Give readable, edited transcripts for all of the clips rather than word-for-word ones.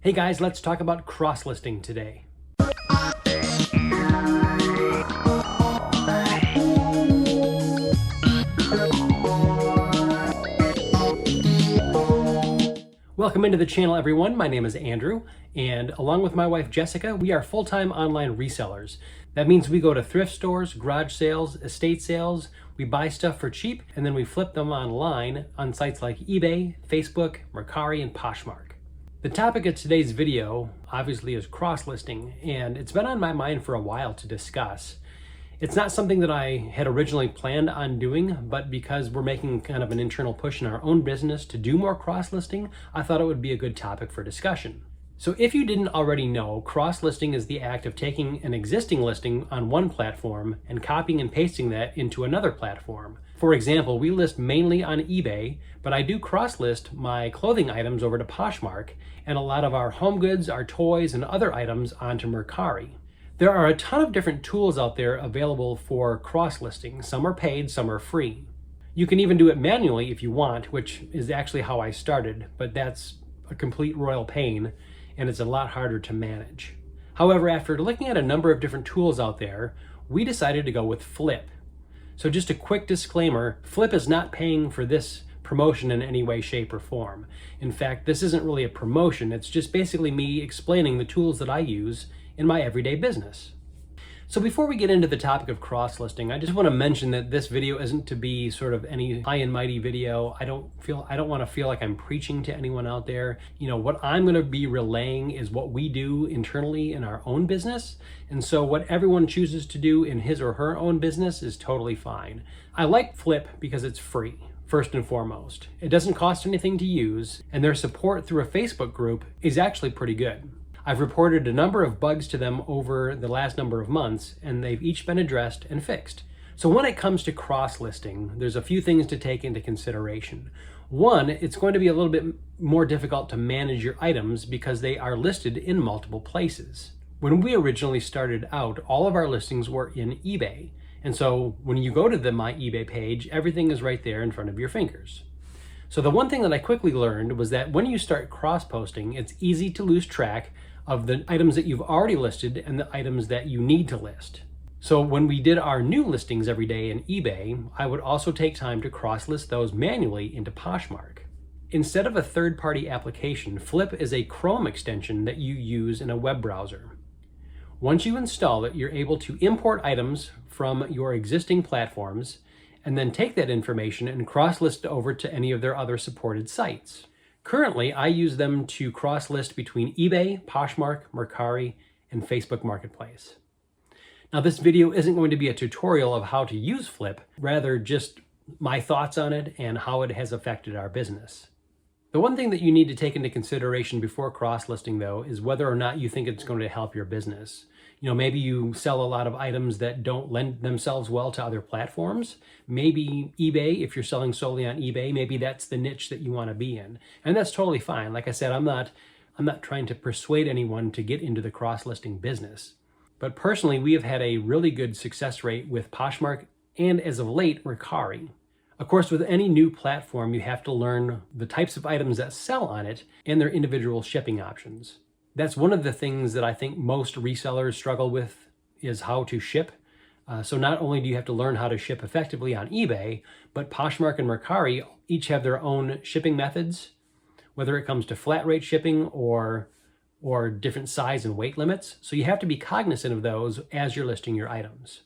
Hey guys, let's talk about cross-listing today. Welcome into the channel, everyone. My name is Andrew, and along with my wife Jessica, we are full-time online resellers. That means we go to thrift stores, garage sales, estate sales, we buy stuff for cheap, and then we flip them online on sites like eBay, Facebook, Mercari, and Poshmark. The topic of today's video obviously is cross-listing, and it's been on my mind for a while to discuss. It's not something that I had originally planned on doing, but because we're making kind of an internal push in our own business to do more cross-listing, I thought it would be a good topic for discussion. So if you didn't already know, cross-listing is the act of taking an existing listing on one platform and copying and pasting that into another platform. For example, we list mainly on eBay, but I do cross-list my clothing items over to Poshmark and a lot of our home goods, our toys, and other items onto Mercari. There are a ton of different tools out there available for cross-listing. Some are paid, some are free. You can even do it manually if you want, which is actually how I started, but that's a complete royal pain, and it's a lot harder to manage. However, after looking at a number of different tools out there, we decided to go with Flyp. So just a quick disclaimer, Flyp is not paying for this promotion in any way, shape, or form. In fact, this isn't really a promotion, it's just basically me explaining the tools that I use in my everyday business. So before we get into the topic of cross-listing, I just want to mention that this video isn't to be sort of any high and mighty video. I don't want to feel like I'm preaching to anyone out there. You know, what I'm going to be relaying is what we do internally in our own business. And so what everyone chooses to do in his or her own business is totally fine. I like Flyp because it's free, first and foremost. It doesn't cost anything to use, and their support through a Facebook group is actually pretty good. I've reported a number of bugs to them over the last number of months, and they've each been addressed and fixed. So when it comes to cross-listing, there's a few things to take into consideration. One, it's going to be a little bit more difficult to manage your items because they are listed in multiple places. When we originally started out, all of our listings were in eBay. And so when you go to the My eBay page, everything is right there in front of your fingers. So the one thing that I quickly learned was that when you start cross-posting, it's easy to lose track of the items that you've already listed and the items that you need to list. So when we did our new listings every day in eBay, I would also take time to cross-list those manually into Poshmark. Instead of a third-party application, Flyp is a Chrome extension that you use in a web browser. Once you install it, you're able to import items from your existing platforms and then take that information and cross-list over to any of their other supported sites. Currently, I use them to cross-list between eBay, Poshmark, Mercari, and Facebook Marketplace. Now, this video isn't going to be a tutorial of how to use Flyp, rather just my thoughts on it and how it has affected our business. The one thing that you need to take into consideration before cross-listing, though, is whether or not you think it's going to help your business. You know, maybe you sell a lot of items that don't lend themselves well to other platforms. Maybe eBay, if you're selling solely on eBay, maybe that's the niche that you want to be in. And that's totally fine. Like I said, I'm not trying to persuade anyone to get into the cross-listing business. But personally, we have had a really good success rate with Poshmark and, as of late, Mercari. Of course, with any new platform, you have to learn the types of items that sell on it and their individual shipping options. That's one of the things that I think most resellers struggle with, is how to ship. So not only do you have to learn how to ship effectively on eBay, but Poshmark and Mercari each have their own shipping methods, whether it comes to flat rate shipping or different size and weight limits. So you have to be cognizant of those as you're listing your items.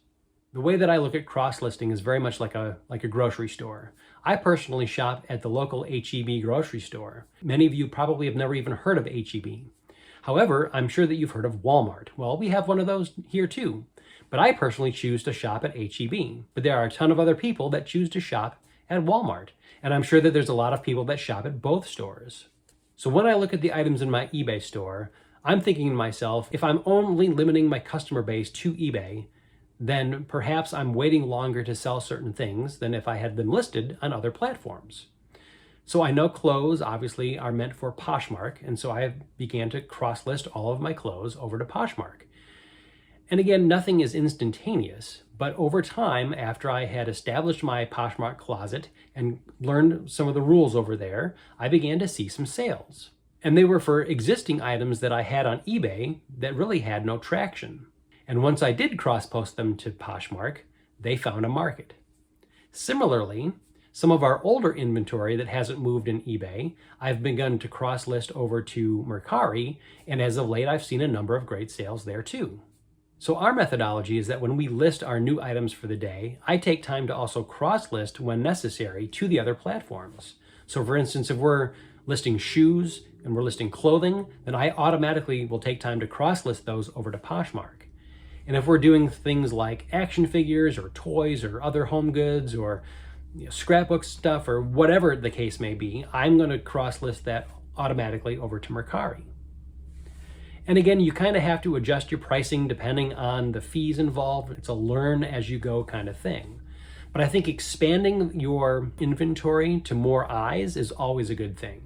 The way that I look at cross-listing is very much like a grocery store. I personally shop at the local H-E-B grocery store. Many of you probably have never even heard of H-E-B. However, I'm sure that you've heard of Walmart. Well, we have one of those here too. But I personally choose to shop at H-E-B. But there are a ton of other people that choose to shop at Walmart. And I'm sure that there's a lot of people that shop at both stores. So when I look at the items in my eBay store, I'm thinking to myself, if I'm only limiting my customer base to eBay, then perhaps I'm waiting longer to sell certain things than if I had them listed on other platforms. So I know clothes obviously are meant for Poshmark, and so I began to cross-list all of my clothes over to Poshmark. And again, nothing is instantaneous, but over time, after I had established my Poshmark closet and learned some of the rules over there, I began to see some sales. And they were for existing items that I had on eBay that really had no traction. And once I did cross-post them to Poshmark, they found a market. Similarly, some of our older inventory that hasn't moved in eBay, I've begun to cross-list over to Mercari, and as of late, I've seen a number of great sales there too. So our methodology is that when we list our new items for the day, I take time to also cross-list when necessary to the other platforms. So for instance, if we're listing shoes and we're listing clothing, then I automatically will take time to cross-list those over to Poshmark. And if we're doing things like action figures or toys or other home goods or scrapbook stuff or whatever the case may be, I'm going to cross-list that automatically over to Mercari. And again, you kind of have to adjust your pricing depending on the fees involved. It's a learn as you go kind of thing. But I think expanding your inventory to more eyes is always a good thing.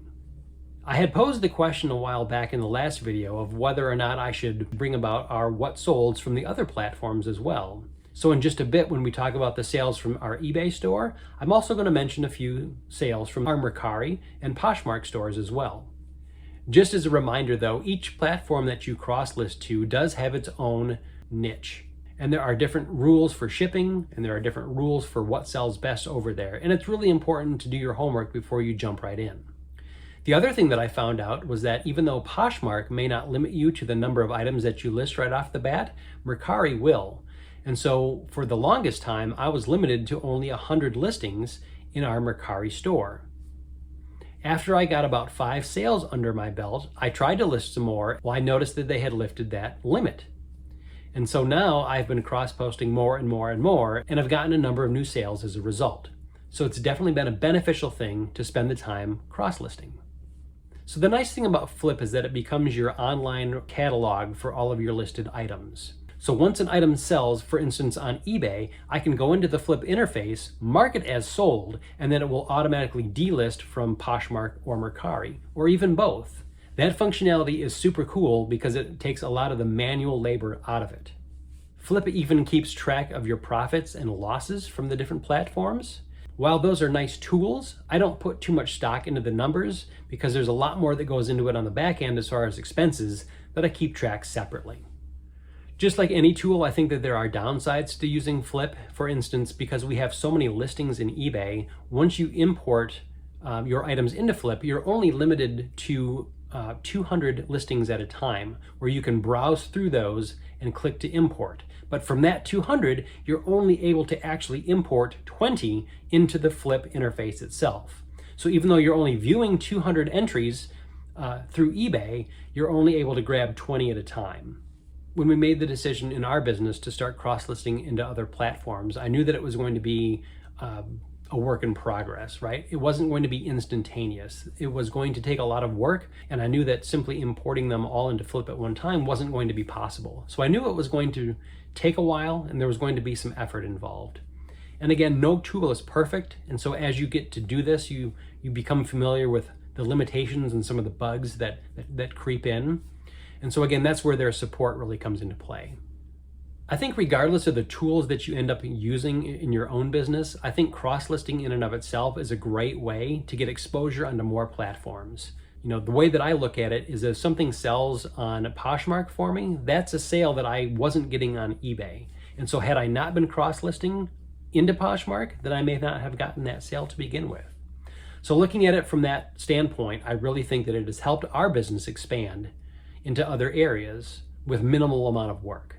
I had posed the question a while back in the last video of whether or not I should bring about our what solds from the other platforms as well. So in just a bit, when we talk about the sales from our eBay store, I'm also going to mention a few sales from our Mercari and Poshmark stores as well. Just as a reminder though, each platform that you cross-list to does have its own niche. And there are different rules for shipping, and there are different rules for what sells best over there. And it's really important to do your homework before you jump right in. The other thing that I found out was that even though Poshmark may not limit you to the number of items that you list right off the bat, Mercari will. And so for the longest time, I was limited to only 100 listings in our Mercari store. After I got about 5 sales under my belt, I tried to list some more. Well, I noticed that they had lifted that limit. And so now I've been cross-posting more and more and more, and I've gotten a number of new sales as a result. So it's definitely been a beneficial thing to spend the time cross-listing. So the nice thing about Flyp is that it becomes your online catalog for all of your listed items. So once an item sells, for instance on eBay, I can go into the Flyp interface, mark it as sold, and then it will automatically delist from Poshmark or Mercari, or even both. That functionality is super cool because it takes a lot of the manual labor out of it. Flyp even keeps track of your profits and losses from the different platforms. While those are nice tools, I don't put too much stock into the numbers because there's a lot more that goes into it on the back end as far as expenses that I keep track separately. Just like any tool, I think that there are downsides to using Flyp. For instance, because we have so many listings in eBay, once you import your items into Flyp, you're only limited to 200 listings at a time, where you can browse through those and click to import. But from that 200, you're only able to actually import 20 into the Flyp interface itself. So even though you're only viewing 200 entries through eBay, you're only able to grab 20 at a time. When we made the decision in our business to start cross-listing into other platforms, I knew that it was going to be a work in progress, right? It wasn't going to be instantaneous. It was going to take a lot of work, and I knew that simply importing them all into Flyp at one time wasn't going to be possible. So I knew it was going to take a while, and there was going to be some effort involved. And again, no tool is perfect, and so as you get to do this, you become familiar with the limitations and some of the bugs that creep in. And so again, that's where their support really comes into play. I think regardless of the tools that you end up using in your own business, I think cross-listing in and of itself is a great way to get exposure onto more platforms. You know, the way that I look at it is if something sells on Poshmark for me, that's a sale that I wasn't getting on eBay. And so had I not been cross-listing into Poshmark, then I may not have gotten that sale to begin with. So looking at it from that standpoint, I really think that it has helped our business expand into other areas with minimal amount of work.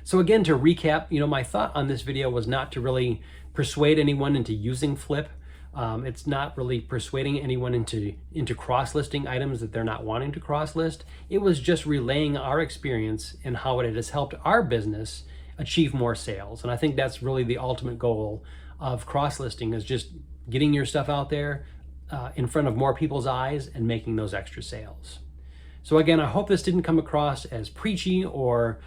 So again, to recap, my thought on this video was not to really persuade anyone into using Flyp. It's not really persuading anyone into cross-listing items that they're not wanting to cross-list. It was just relaying our experience and how it has helped our business achieve more sales. And I think that's really the ultimate goal of cross-listing, is just getting your stuff out there in front of more people's eyes and making those extra sales. So again, I hope this didn't come across as preachy or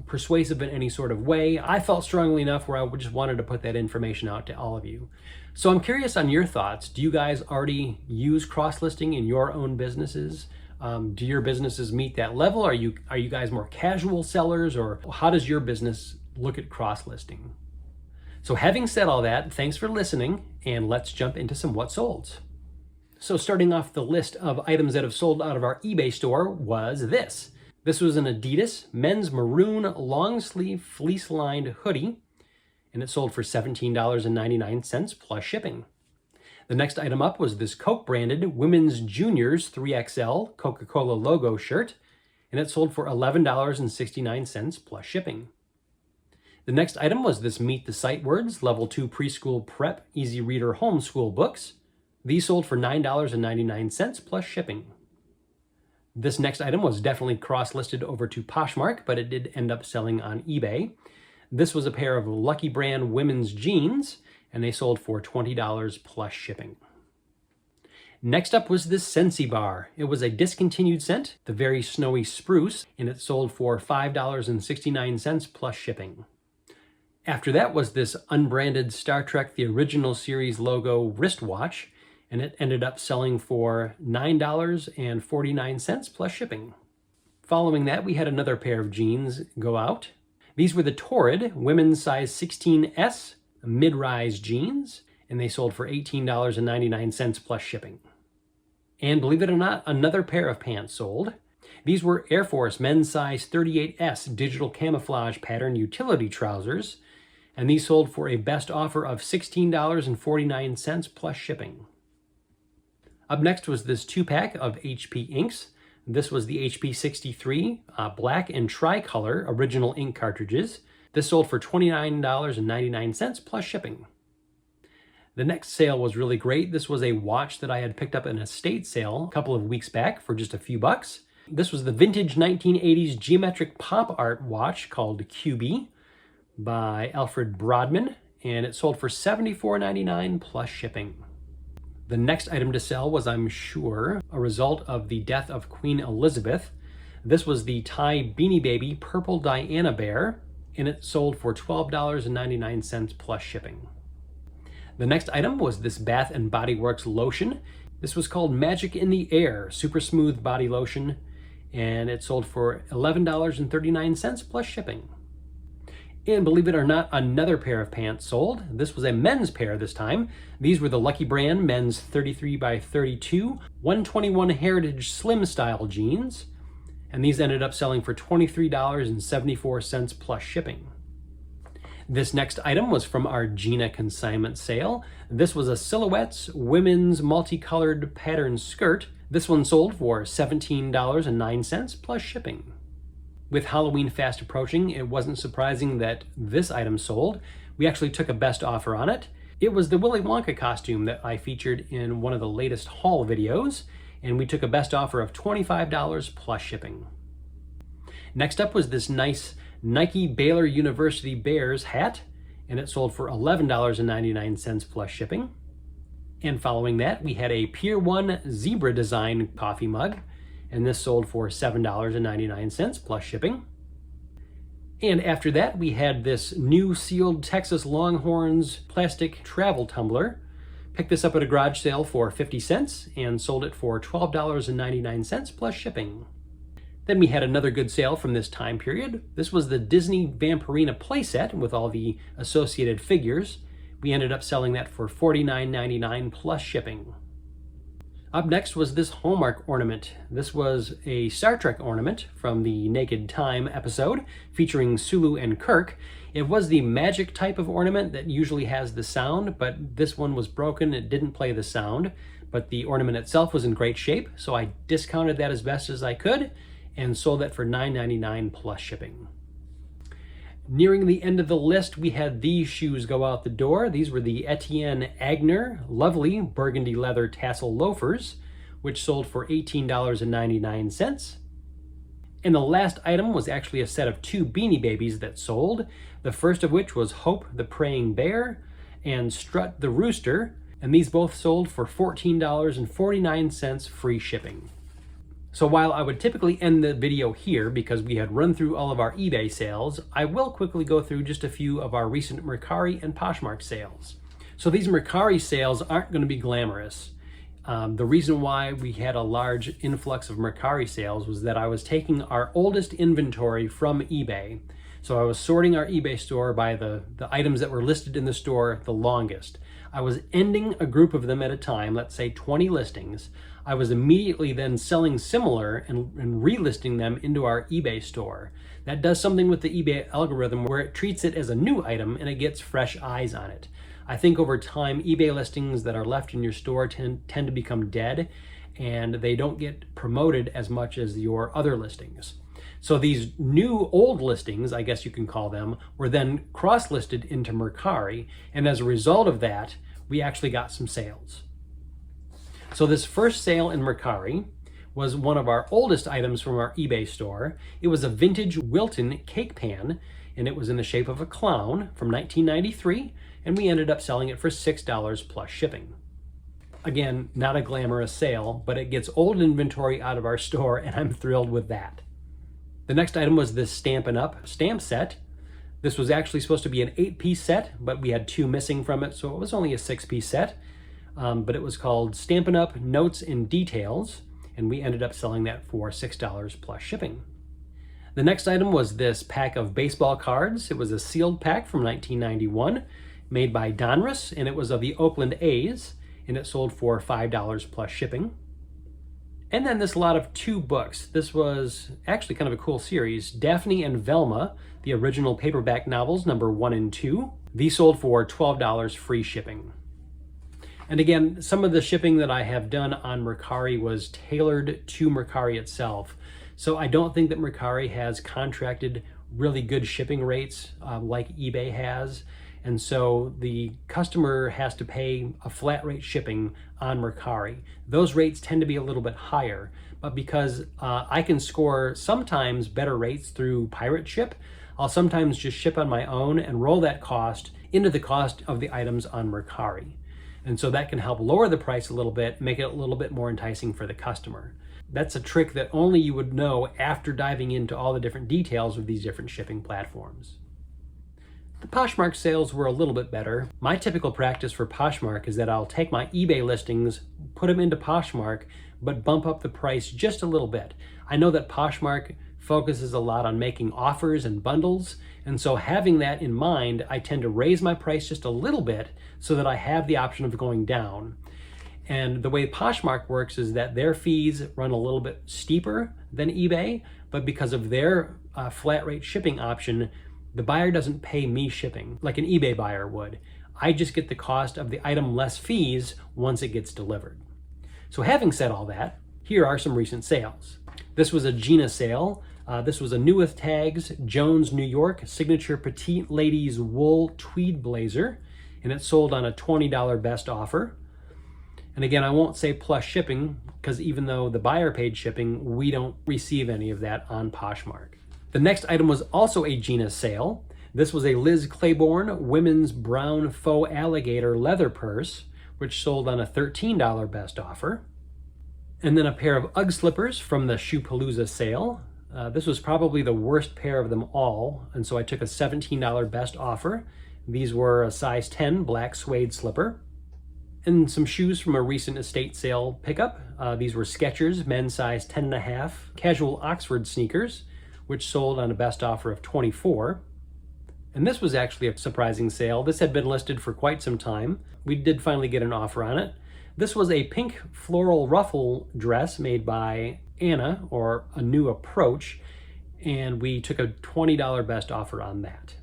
persuasive in any sort of way. I felt strongly enough where I just wanted to put that information out to all of you. So I'm curious on your thoughts. Do you guys already use cross-listing in your own businesses? Do your businesses meet that level? Are you guys more casual sellers, or how does your business look at cross-listing? So having said all that, thanks for listening, and let's jump into some what solds. So starting off the list of items that have sold out of our eBay store was this. This was an Adidas men's maroon long sleeve fleece lined hoodie, and it sold for $17.99 plus shipping. The next item up was this Coke branded women's juniors 3XL Coca-Cola logo shirt, and it sold for $11.69 plus shipping. The next item was this Meet the Sight Words Level 2 Preschool Prep Easy Reader Homeschool books. These sold for $9.99 plus shipping. This next item was definitely cross-listed over to Poshmark, but it did end up selling on eBay. This was a pair of Lucky Brand women's jeans, and they sold for $20 plus shipping. Next up was this Scentsy bar. It was a discontinued scent, the Very Snowy Spruce, and it sold for $5.69 plus shipping. After that was this unbranded Star Trek The Original Series logo wristwatch, and it ended up selling for $9.49 plus shipping. Following that, we had another pair of jeans go out. These were the Torrid women's size 16S mid-rise jeans, and they sold for $18.99 plus shipping. And believe it or not, another pair of pants sold. These were Air Force men's size 38S digital camouflage pattern utility trousers, and these sold for a best offer of $16.49 plus shipping. Up next was this 2-pack of HP inks. This was the HP 63 black and tricolor original ink cartridges. This sold for $29.99 plus shipping. The next sale was really great. This was a watch that I had picked up in an estate sale a couple of weeks back for just a few bucks. This was the vintage 1980s geometric pop art watch called QB by Alfred Brodman, and it sold for $74.99 plus shipping. The next item to sell was, I'm sure, a result of the death of Queen Elizabeth. This was the Thai Beanie Baby Purple Diana Bear, and it sold for $12.99 plus shipping. The next item was this Bath & Body Works lotion. This was called Magic in the Air Super Smooth Body Lotion, and it sold for $11.39 plus shipping. And believe it or not, another pair of pants sold. This was a men's pair this time. These were the Lucky Brand men's 33 by 32 121 Heritage Slim Style jeans, and these ended up selling for $23.74 plus shipping. This next item was from our Gina consignment sale. This was a Silhouettes women's multicolored pattern skirt. This one sold for $17.09 plus shipping. With Halloween fast approaching, it wasn't surprising that this item sold. We actually took a best offer on it. It was the Willy Wonka costume that I featured in one of the latest haul videos, and we took a best offer of $25 plus shipping. Next up was this nice Nike Baylor University Bears hat, and it sold for $11.99 plus shipping. And following that, we had a Pier 1 zebra design coffee mug, and this sold for $7.99 plus shipping. And after that, we had this new sealed Texas Longhorns plastic travel tumbler. Picked this up at a garage sale for 50 cents and sold it for $12.99 plus shipping. Then we had another good sale from this time period. This was the Disney Vampirina playset with all the associated figures. We ended up selling that for $49.99 plus shipping. Up next was this Hallmark ornament. This was a Star Trek ornament from the Naked Time episode featuring Sulu and Kirk. It was the magic type of ornament that usually has the sound, but this one was broken. It didn't play the sound, but the ornament itself was in great shape, so I discounted that as best as I could and sold that for $9.99 plus shipping. Nearing the end of the list, we had these shoes go out the door. These were the Etienne Agner lovely burgundy leather tassel loafers, which sold for $18.99. And the last item was actually a set of 2 Beanie Babies that sold, the first of which was Hope the Praying Bear and Strut the Rooster, and these both sold for $14.49 free shipping. So while I would typically end the video here because we had run through all of our eBay sales, I will quickly go through just a few of our recent Mercari and Poshmark sales. So these Mercari sales aren't going to be glamorous. The reason why we had a large influx of Mercari sales was that I was taking our oldest inventory from eBay. So I was sorting our eBay store by the items that were listed in the store the longest. I was ending a group of them at a time, let's say 20 listings. I was immediately then selling similar and relisting them into our eBay store. That does something with the eBay algorithm where it treats it as a new item and it gets fresh eyes on it. I think over time, eBay listings that are left in your store tend to become dead, and they don't get promoted as much as your other listings. So these new old listings, I guess you can call them, were then cross-listed into Mercari, and as a result of that, we actually got some sales. So this first sale in Mercari was one of our oldest items from our eBay store. It was a vintage Wilton cake pan, and it was in the shape of a clown from 1993, and we ended up selling it for $6 plus shipping. Again, not a glamorous sale, but it gets old inventory out of our store, and I'm thrilled with that. The next item was this Stampin' Up! Stamp set. This was actually supposed to be an 8-piece set, but we had 2 missing from it, so it was only a 6-piece set. But it was called Stampin' Up! Notes and Details, and we ended up selling that for $6 plus shipping. The next item was this pack of baseball cards. It was a sealed pack from 1991, made by Donruss, and it was of the Oakland A's, and it sold for $5 plus shipping. And then this lot of 2 books. This was actually kind of a cool series. Daphne and Velma, the original paperback novels, number 1 and 2. These sold for $12 free shipping. And again, some of the shipping that I have done on Mercari was tailored to Mercari itself. So I don't think that Mercari has contracted really good shipping rates like eBay has. And so the customer has to pay a flat rate shipping on Mercari. Those rates tend to be a little bit higher, but because I can score sometimes better rates through pirate ship, I'll sometimes just ship on my own and roll that cost into the cost of the items on Mercari. And so that can help lower the price a little bit, make it a little bit more enticing for the customer. That's a trick that only you would know after diving into all the different details of these different shipping platforms. The Poshmark sales were a little bit better. My typical practice for Poshmark is that I'll take my eBay listings, put them into Poshmark, but bump up the price just a little bit. I know that Poshmark focuses a lot on making offers and bundles, and so having that in mind, I tend to raise my price just a little bit so that I have the option of going down. And the way Poshmark works is that their fees run a little bit steeper than eBay, but because of their flat rate shipping option, the buyer doesn't pay me shipping like an eBay buyer would. I just get the cost of the item less fees once it gets delivered. So having said all that, here are some recent sales. This was a Gina sale. This was a new with tags, Jones, New York, signature petite ladies wool tweed blazer, and it sold on a $20 best offer. And again, I won't say plus shipping, because even though the buyer paid shipping, we don't receive any of that on Poshmark. The next item was also a Gina sale. This was a Liz Claiborne women's brown faux alligator leather purse, which sold on a $13 best offer. And then a pair of Ugg slippers from the Shoepalooza sale. This was probably the worst pair of them all, and so I took a $17 best offer. These were a size 10 black suede slipper. And some shoes from a recent estate sale pickup. These were Skechers men's size 10.5 casual Oxford sneakers, which sold on a best offer of $24. And this was actually a surprising sale. This had been listed for quite some time. We did finally get an offer on it. This was a pink floral ruffle dress made by Anna, or A New Approach, and we took a $20 best offer on that.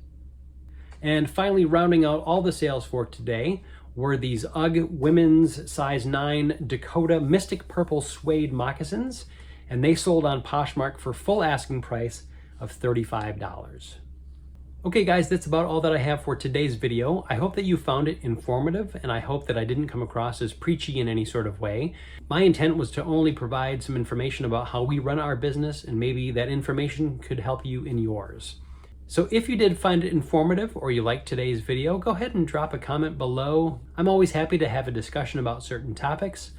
And finally, rounding out all the sales for today were these Ugg women's size 9 Dakota Mystic Purple suede moccasins, and they sold on Poshmark for full asking price of $35. Okay guys, that's about all that I have for today's video. I hope that you found it informative, and I hope that I didn't come across as preachy in any sort of way. My intent was to only provide some information about how we run our business, and maybe that information could help you in yours. So if you did find it informative or you liked today's video, go ahead and drop a comment below. I'm always happy to have a discussion about certain topics.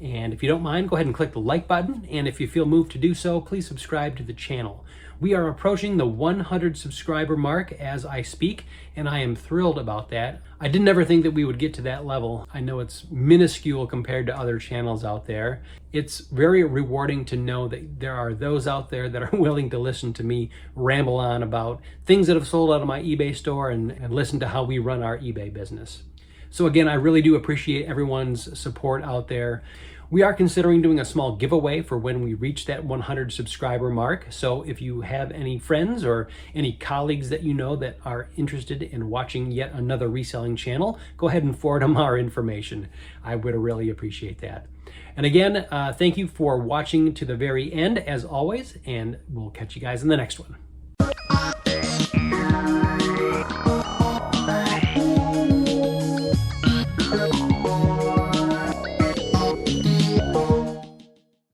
And if you don't mind, go ahead and click the like button. And if you feel moved to do so, please subscribe to the channel. We are approaching the 100 subscriber mark as I speak, and I am thrilled about that. I didn't ever think that we would get to that level. I know it's minuscule compared to other channels out there. It's very rewarding to know that there are those out there that are willing to listen to me ramble on about things that have sold out of my eBay store and listen to how we run our eBay business. So again, I really do appreciate everyone's support out there. We are considering doing a small giveaway for when we reach that 100 subscriber mark. So if you have any friends or any colleagues that you know that are interested in watching yet another reselling channel, go ahead and forward them our information. I would really appreciate that. And again, thank you for watching to the very end as always, and we'll catch you guys in the next one.